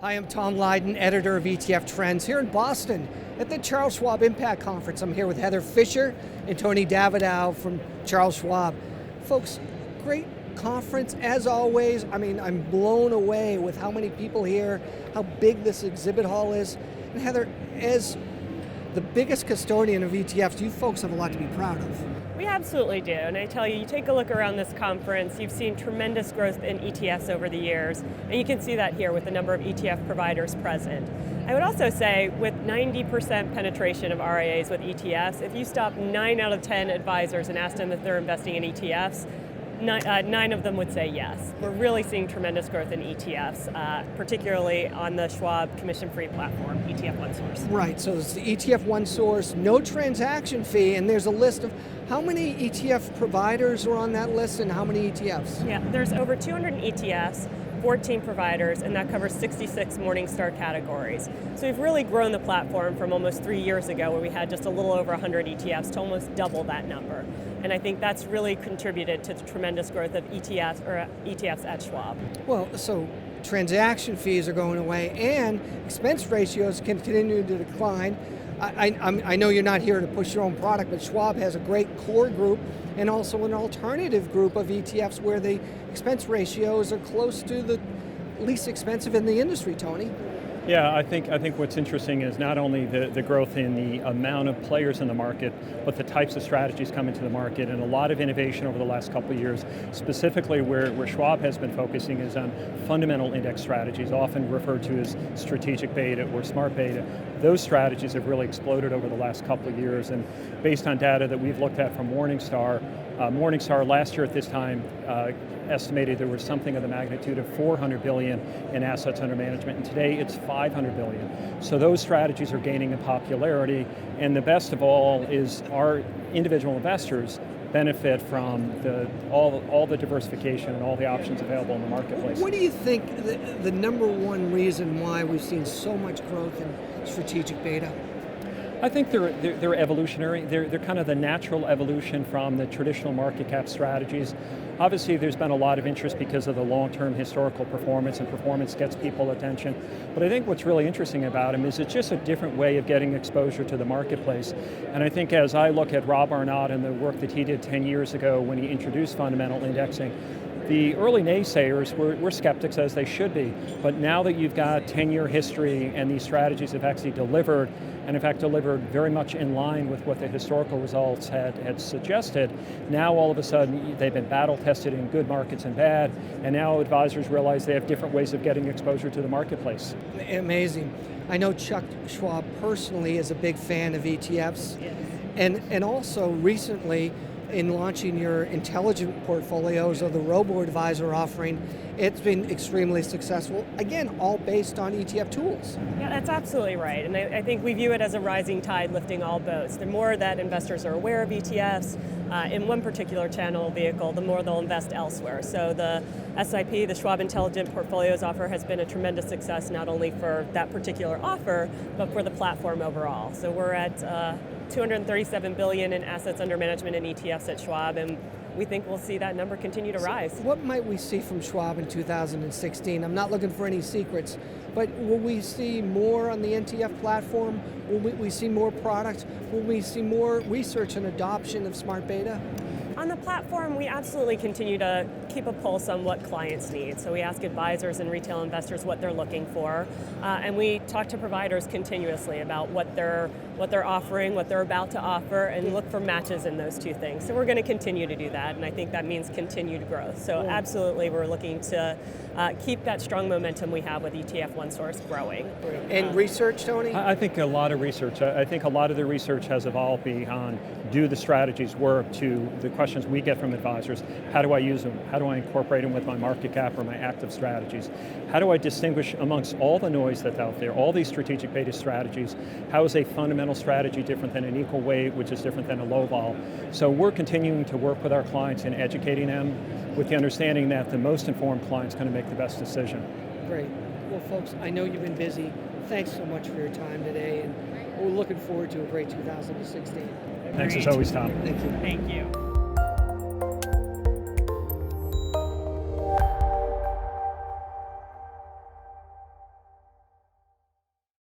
Hi, I'm Tom Lydon, editor of ETF Trends here in Boston at the Charles Schwab Impact Conference. I'm here with Heather Fischer and Tony Davidow from Charles Schwab. Folks, great conference as always. I mean, I'm blown away with how many people here, how big this exhibit hall is. And Heather, as the biggest custodian of ETFs, you folks have a lot to be proud of. We absolutely do, and I tell you, you take a look around this conference, you've seen tremendous growth in ETFs over the years, and you can see that here with the number of ETF providers present. I would also say with 90% penetration of RIAs with ETFs, if you stop 9 out of 10 advisors and ask them if they're investing in ETFs, 9 of them would say yes. We're really seeing tremendous growth in ETFs, particularly on the Schwab commission-free platform, ETF OneSource. Right, so it's the ETF OneSource, no transaction fee, and there's a list of how many ETF providers are on that list and how many ETFs? Yeah, there's over 200 ETFs, 14 providers, and that covers 66 Morningstar categories. So we've really grown the platform from almost 3 years ago where we had just a little over 100 ETFs to almost double that number. And I think that's really contributed to the tremendous growth of ETFs at Schwab. Well, so transaction fees are going away and expense ratios continue to decline. I know you're not here to push your own product, but Schwab has a great core group and also an alternative group of ETFs where the expense ratios are close to the least expensive in the industry, Tony. Yeah, I think what's interesting is not only the growth in the amount of players in the market, but the types of strategies coming to the market, and a lot of innovation over the last couple of years. Specifically where Schwab has been focusing is on fundamental index strategies, often referred to as strategic beta or smart beta. Those strategies have really exploded over the last couple of years, and based on data that we've looked at from Morningstar, Morningstar last year at this time estimated there was something of the magnitude of 400 billion in assets under management, and today it's 500 billion. So those strategies are gaining in popularity, and the best of all is our individual investors benefit from all the diversification and all the options available in the marketplace. What do you think the number one reason why we've seen so much growth in strategic beta? I think they're evolutionary. They're kind of the natural evolution from the traditional market cap strategies. Obviously, there's been a lot of interest because of the long-term historical performance, and performance gets people attention. But I think what's really interesting about them is it's just a different way of getting exposure to the marketplace. And I think as I look at Rob Arnott and the work that he did 10 years ago when he introduced fundamental indexing, the early naysayers were skeptics, as they should be, but now that you've got 10-year history and these strategies have actually delivered, and in fact delivered very much in line with what the historical results had suggested, now all of a sudden they've been battle tested in good markets and bad, and now advisors realize they have different ways of getting exposure to the marketplace. Amazing. I know Chuck Schwab personally is a big fan of ETFs, Yes. and also recently, in launching your intelligent portfolios or the robo-advisor offering, it's been extremely successful. Again, all based on ETF tools. Yeah, that's absolutely right. And I think we view it as a rising tide lifting all boats. The more that investors are aware of ETFs in one particular channel vehicle, the more they'll invest elsewhere. So the SIP, the Schwab Intelligent Portfolios offer, has been a tremendous success not only for that particular offer, but for the platform overall. So we're at 237 billion in assets under management in ETFs at Schwab, and we think we'll see that number continue to rise. What might we see from Schwab in 2016? I'm not looking for any secrets, but will we see more on the NTF platform? Will we see more product? Will we see more research and adoption of smart beta? On the platform, we absolutely continue to keep a pulse on what clients need. So we ask advisors and retail investors what they're looking for, and we talk to providers continuously about what they're offering, what they're about to offer, and look for matches in those two things. So we're going to continue to do that, and I think that means continued growth. So absolutely, we're looking to keep that strong momentum we have with ETF OneSource growing. And research, Tony? I think a lot of research. I think a lot of the research has evolved beyond do the strategies work to the questions we get from advisors. How do I use them? How do I incorporate them with my market cap or my active strategies? How do I distinguish amongst all the noise that's out there, all these strategic beta strategies? How is a fundamental strategy different than an equal weight, which is different than a low vol? So we're continuing to work with our clients in educating them with the understanding that the most informed client's going to make the best decision. Great. Well, folks, I know you've been busy. Thanks so much for your time today, and we're looking forward to a great 2016. Thanks as always, Tom. Thank you. Thank you.